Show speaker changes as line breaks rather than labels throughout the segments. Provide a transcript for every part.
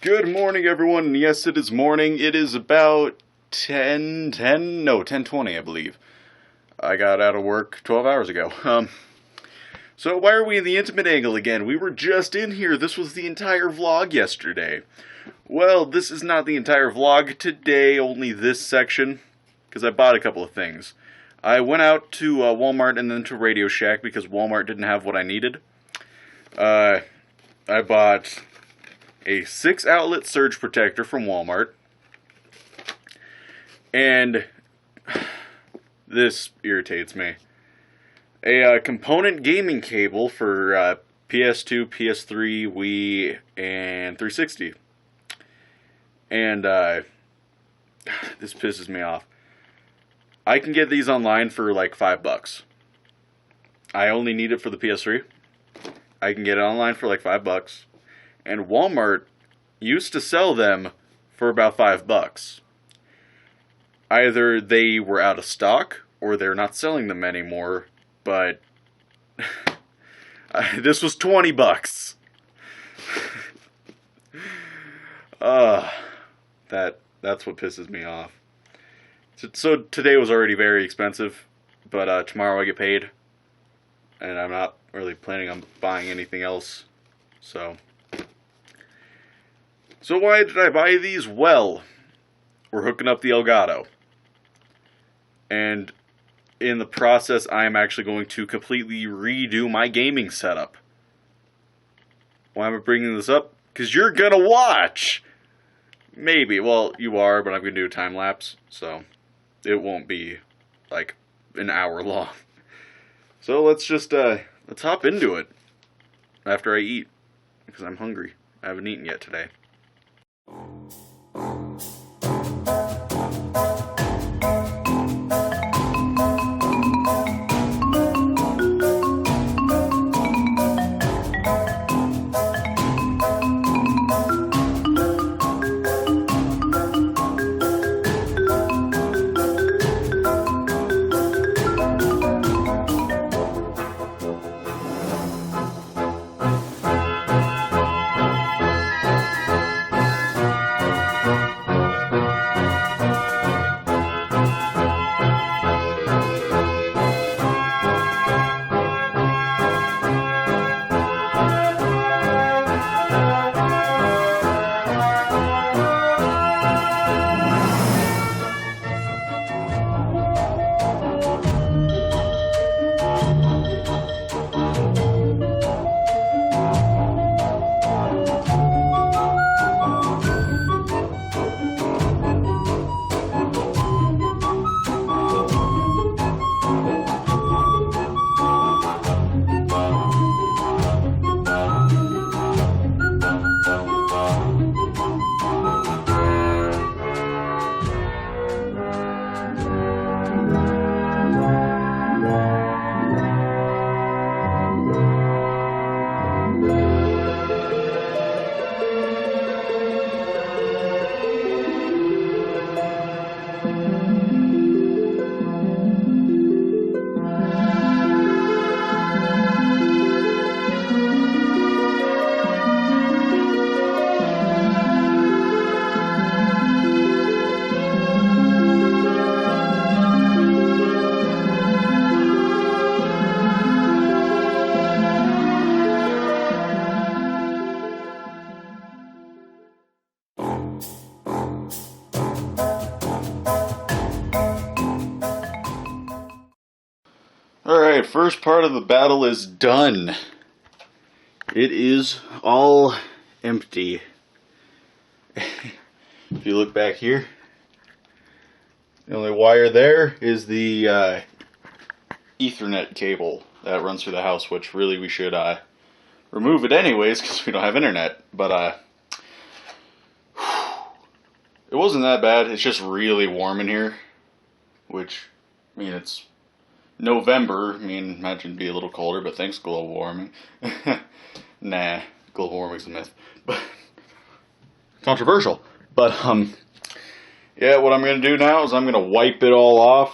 Good morning, everyone. Yes, it is morning. It is about 10:20, I believe. I got out of work 12 hours ago. So why are we in the intimate angle again? We were just in here. This was the entire vlog yesterday. Well, this is not the entire vlog today, only this section, because I bought a couple of things. I went out to Walmart and then to Radio Shack because Walmart didn't have what I needed. I bought a 6-outlet surge protector from Walmart, and this irritates me. A component gaming cable for PS2, PS3, Wii, and 360. And this pisses me off. I can get these online for like $5. I only need it for the PS3. I can get it online for like $5. And Walmart used to sell them for about $5. Either they were out of stock or they're not selling them anymore, but this was $20. That's what pisses me off. So today was already very expensive, but tomorrow I get paid, and I'm not really planning on buying anything else, so why did I buy these? Well, we're hooking up the Elgato. And in the process, I am actually going to completely redo my gaming setup. Why am I bringing this up? Because you're going to watch! Maybe. Well, you are, but I'm going to do a time lapse. So, it won't be, like, an hour long. So, let's just, let's hop into it. After I eat. Because I'm hungry. I haven't eaten yet today. Alright, first part of the battle is done. It is all empty. If you look back here, the only wire there is the Ethernet cable that runs through the house, which really we should remove it anyways because we don't have internet. But it wasn't that bad. It's just really warm in here, which, I mean, it's November. I mean, imagine it'd be a little colder, but thanks global warming. Nah, global warming's a myth. But controversial. But yeah, what I'm gonna do now is I'm gonna wipe it all off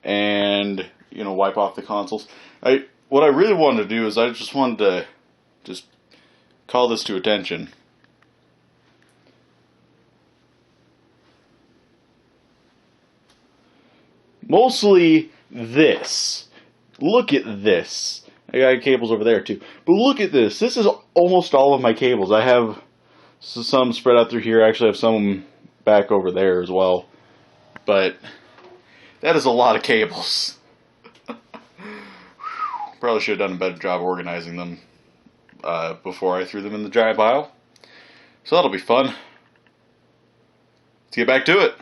and, you know, wipe off the consoles. What I really wanted to do is I just wanted to call this to attention. Mostly this. Look at this. I got cables over there too. But look at this. This is almost all of my cables. I have some spread out through here. I actually have some back over there as well. But that is a lot of cables. Probably should have done a better job organizing them before I threw them in the giant pile. So that'll be fun. Let's get back to it.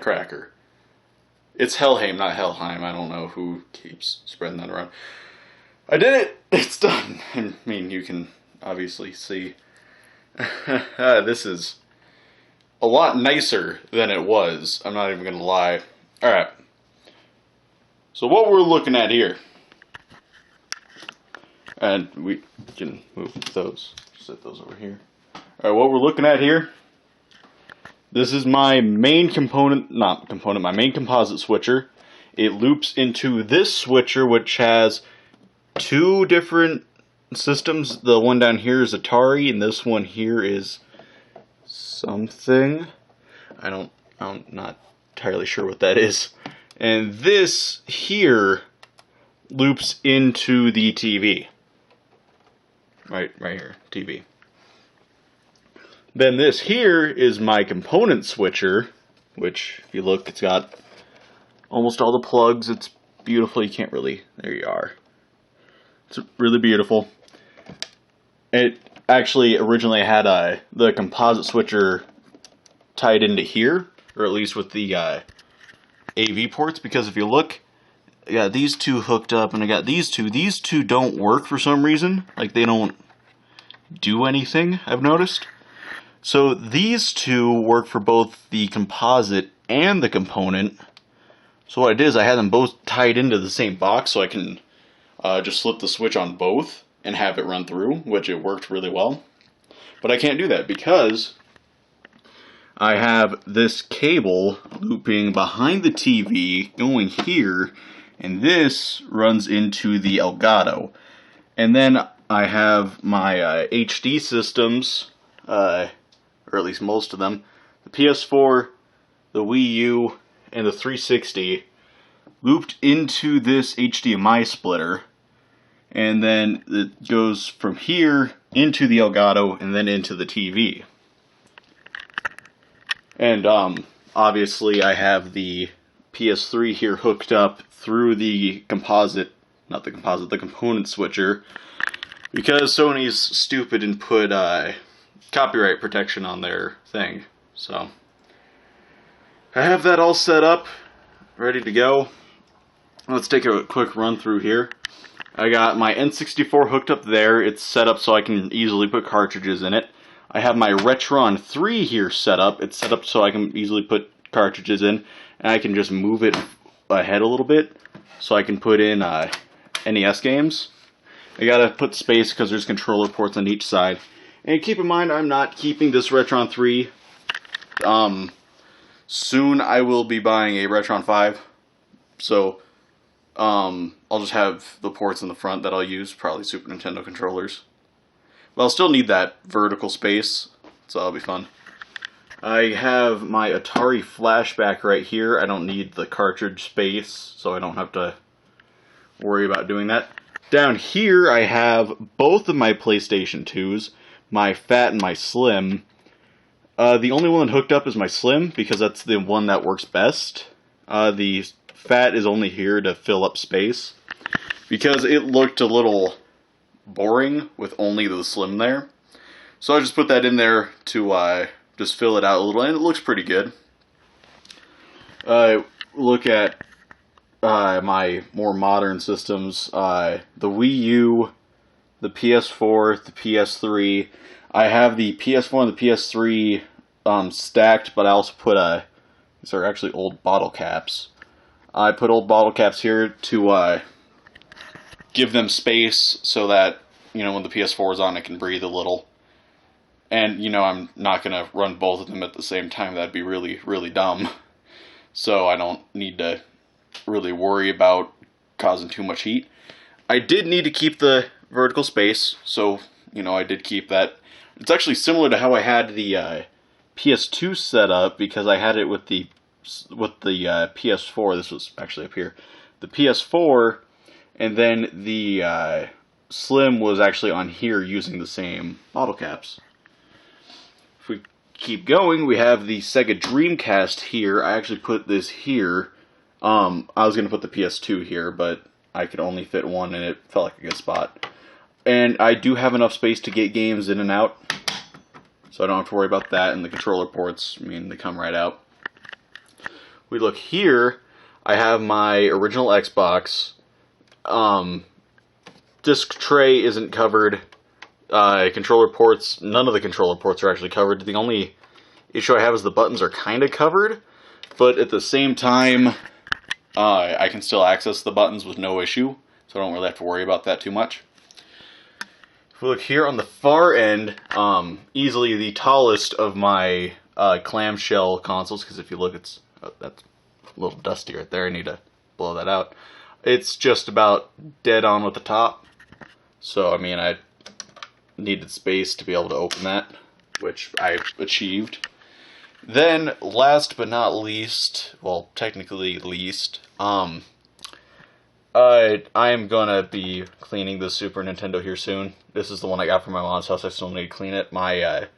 cracker. It's Helheim, not Helheim. I don't know who keeps spreading that around. I did it! It's done! I mean, you can obviously see. This is a lot nicer than it was. I'm not even going to lie. Alright. So what we're looking at here. And we can move those. Set those over here. Alright, what we're looking at here. This is my main component, my main composite switcher. It loops into this switcher, which has two different systems. The one down here is Atari, and this one here is something. I'm not entirely sure what that is. And this here loops into the TV. Right here, TV. Then this here is my component switcher, which, if you look, it's got almost all the plugs. It's beautiful. You can't really... There you are. It's really beautiful. It actually originally had the composite switcher tied into here, or at least with the AV ports, because if you look, I got these two hooked up, and I got these two. These two don't work for some reason. Like, they don't do anything, I've noticed. So these two work for both the composite and the component. So what I did is I had them both tied into the same box, so I can just flip the switch on both and have it run through, which it worked really well. But I can't do that because I have this cable looping behind the TV going here, and this runs into the Elgato. And then I have my HD systems, or at least most of them, the PS4, the Wii U, and the 360 looped into this HDMI splitter, and then it goes from here into the Elgato and then into the TV. And obviously I have the PS3 here hooked up through the composite, the component switcher, because Sony's stupid and put copyright protection on their thing. So I have that all set up, ready to go. Let's take a quick run through here. I got my N64 hooked up there. It's set up so I can easily put cartridges in it. I have my Retron 3 here set up. It's set up so I can easily put cartridges in, and I can just move it ahead a little bit so I can put in NES games. I gotta put space because there's controller ports on each side. And keep in mind, I'm not keeping this Retron 3. Soon I will be buying a Retron 5. So, I'll just have the ports in the front that I'll use, probably Super Nintendo controllers. But I'll still need that vertical space, so that'll be fun. I have my Atari Flashback right here. I don't need the cartridge space, so I don't have to worry about doing that. Down here, I have both of my PlayStation 2s, my Fat and my Slim. The only one hooked up is my Slim, because that's the one that works best. The Fat is only here to fill up space, because it looked a little boring with only the Slim there. So I just put that in there to just fill it out a little, and it looks pretty good. Look at my more modern systems, the Wii U, the PS4, the PS3. I have the PS4 and the PS3 stacked, but I also put these are actually old bottle caps. I put old bottle caps here to give them space so that, you know, when the PS4 is on, it can breathe a little. And, you know, I'm not going to run both of them at the same time. That'd be really, really dumb. So I don't need to really worry about causing too much heat. I did need to keep the vertical space, so, you know, I did keep that. It's actually similar to how I had the PS2 set up, because I had it with the PS4. This was actually up here. The PS4, and then the Slim was actually on here using the same bottle caps. If we keep going, we have the Sega Dreamcast here. I actually put this here. I was going to put the PS2 here, but I could only fit one, and it felt like a good spot. And I do have enough space to get games in and out, so I don't have to worry about that. And the controller ports, I mean, they come right out. we look here, I have my original Xbox. Disc tray isn't covered. Controller ports, none of the controller ports are actually covered. The only issue I have is the buttons are kind of covered, but at the same time, I can still access the buttons with no issue, so I don't really have to worry about that too much. If we look here on the far end, easily the tallest of my clamshell consoles, because if you look, it's that's a little dusty right there. I need to blow that out. It's just about dead on with the top. So, I mean, I needed space to be able to open that, which I achieved. Then, last but not least, well, technically least, I am gonna be cleaning the Super Nintendo here soon. This is the one I got from my mom's house. I still need to clean it. My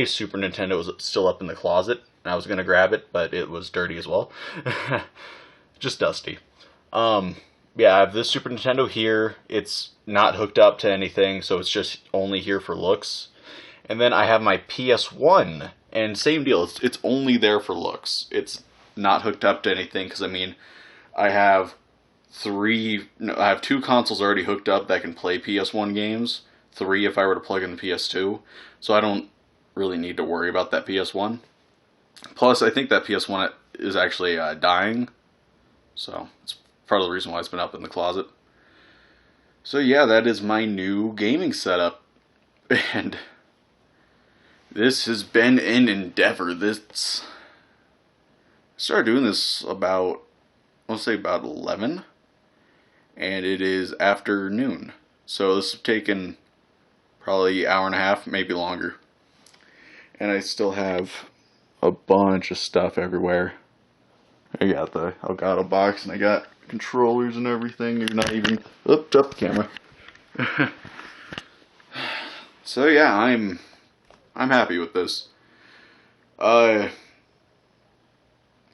Super Nintendo was still up in the closet, and I was gonna grab it, but it was dirty as well. Just dusty. Yeah, I have this Super Nintendo here. It's not hooked up to anything, so it's just only here for looks. And then I have my PS1, and same deal. It's only there for looks. It's not hooked up to anything, because, I mean, I have two consoles already hooked up that can play PS1 games. 3 if I were to plug in the PS2. So I don't really need to worry about that PS1. Plus, I think that PS1 is actually dying. So, it's part of the reason why it's been up in the closet. So yeah, that is my new gaming setup. And this has been an endeavor. I started doing this about, I'll say about 11. And it is afternoon. So this has taken probably an hour and a half, maybe longer. And I still have a bunch of stuff everywhere. I got the Elgato box, and I got controllers and everything. You're not even... Oop, drop the camera. So yeah, I'm happy with this. I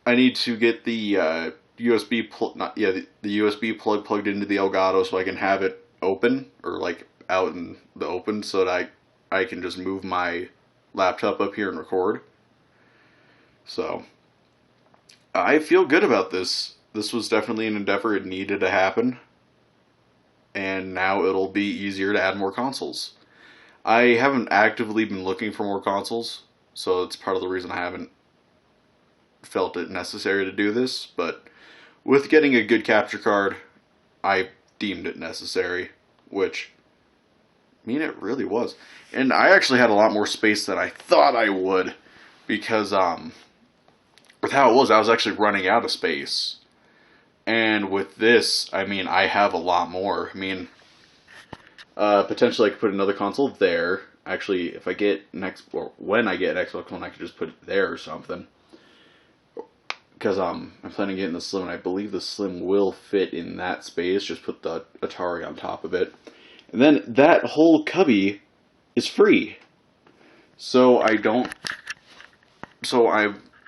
need to get the USB the USB plug plugged into the Elgato so I can have it open, or like out in the open, so that I can just move my laptop up here and record. So I feel good about this. This was definitely an endeavor. It needed to happen. And now it'll be easier to add more consoles. I haven't actively been looking for more consoles, so it's part of the reason I haven't felt it necessary to do this. But with getting a good capture card, I deemed it necessary, which, I mean, it really was. And I actually had a lot more space than I thought I would, because with how it was, I was actually running out of space. And with this, I mean, I have a lot more. I mean, potentially I could put another console there. Actually, if I get when I get an Xbox One, I could just put it there or something. Because I'm planning on getting the Slim, and I believe the Slim will fit in that space. Just put the Atari on top of it. And then that whole cubby is free. So I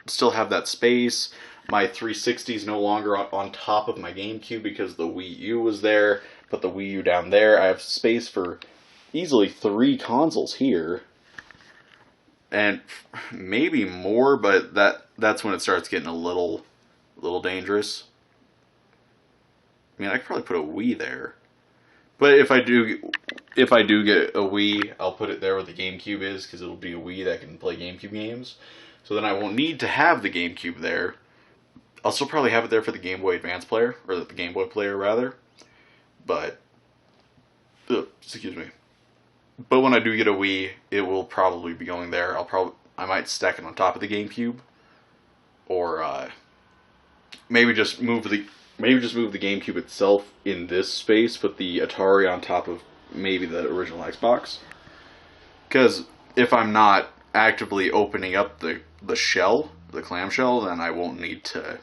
still have that space. My 360 is no longer on top of my GameCube because the Wii U was there. Put the Wii U down there. I have space for easily 3 consoles here. And maybe more, but that's when it starts getting a little dangerous. I mean, I could probably put a Wii there. But if I do get a Wii, I'll put it there where the GameCube is, because it'll be a Wii that can play GameCube games. So then I won't need to have the GameCube there. I'll still probably have it there for the Game Boy Advance player, or the Game Boy player rather. But, excuse me. But when I do get a Wii, it will probably be going there. I might stack it on top of the GameCube, or maybe just move the GameCube itself in this space. Put the Atari on top of maybe the original Xbox. Because if I'm not actively opening up the shell, the clamshell, then I won't need to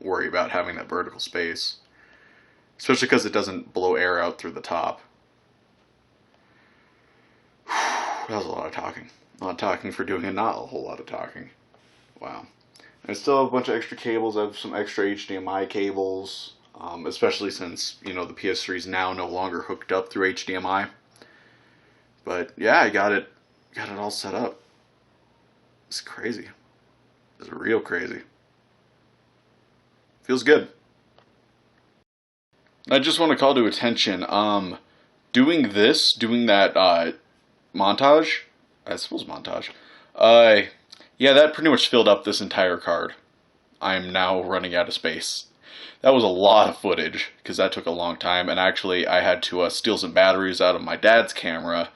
worry about having that vertical space. Especially because it doesn't blow air out through the top. That was a lot of talking. A lot of talking for doing not a whole lot of talking. Wow. I still have a bunch of extra cables. I have some extra HDMI cables, especially since, you know, the PS3 is now no longer hooked up through HDMI. But yeah, I got it all set up. It's crazy. It's real crazy. Feels good. I just want to call to attention, doing that, montage, I suppose montage, uh, yeah, that pretty much filled up this entire card. I am now running out of space. That was a lot of footage, because that took a long time, and actually I had to steal some batteries out of my dad's camera,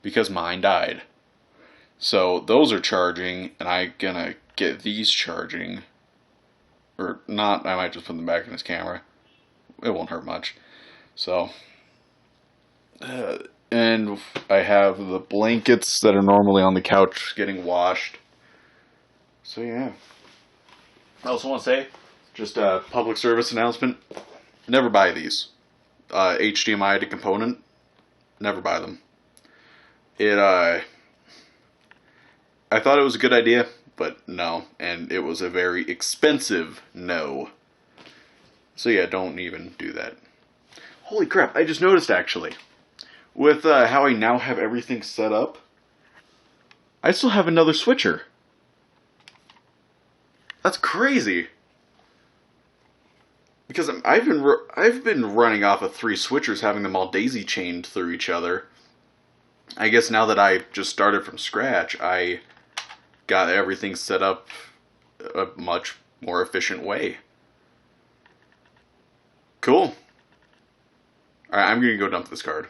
because mine died. So those are charging, and I'm gonna get these charging, or not, I might just put them back in his camera. It won't hurt much. So, and I have the blankets that are normally on the couch getting washed. So yeah. I also want to say, just a public service announcement, never buy these. HDMI to component, never buy them. I thought it was a good idea, but no, and it was a very expensive no. So yeah, don't even do that. Holy crap, I just noticed actually, with how I now have everything set up, I still have another switcher. That's crazy. Because I've been running off of 3 switchers, having them all daisy chained through each other. I guess now that I just started from scratch, I got everything set up a much more efficient way. Cool. Alright, I'm gonna go dump this card.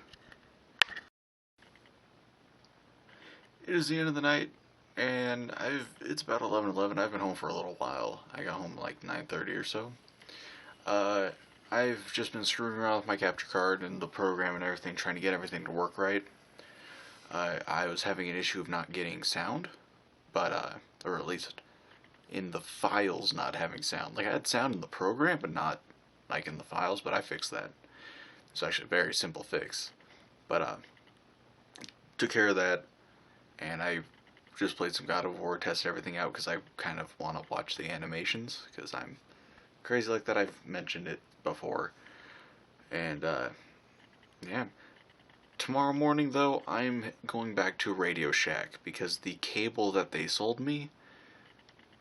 It is the end of the night, and it's about 11:11. I've been home for a little while. I got home like 9:30 or so. I've just been screwing around with my capture card and the program and everything, trying to get everything to work right. I was having an issue of not getting sound, but, or at least in the files not having sound. Like, I had sound in the program, but not, like, in the files, but I fixed that. It's actually a very simple fix. But, took care of that, and I just played some God of War, tested everything out, because I kind of want to watch the animations, because I'm crazy like that. I've mentioned it before. And, yeah. Tomorrow morning, though, I'm going back to Radio Shack, because the cable that they sold me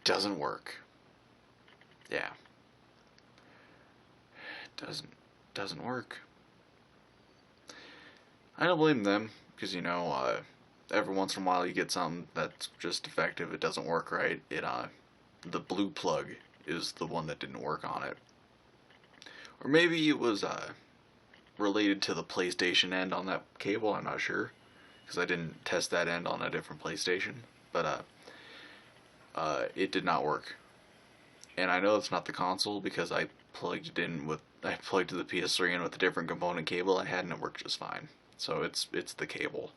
doesn't work. Yeah. Doesn't work. I don't blame them, because, you know, every once in a while you get something that's just defective, it doesn't work right. The blue plug is the one that didn't work on it. Or maybe it was, related to the PlayStation end on that cable, I'm not sure, because I didn't test that end on a different PlayStation, but it did not work. And I know it's not the console, because I plugged the PS3 in with a different component cable I had, and it worked just fine. So it's the cable.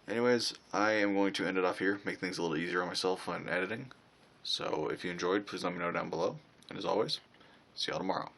Anyways, I am going to end it off here, make things a little easier on myself when editing. So if you enjoyed, please let me know down below, and as always, see y'all tomorrow.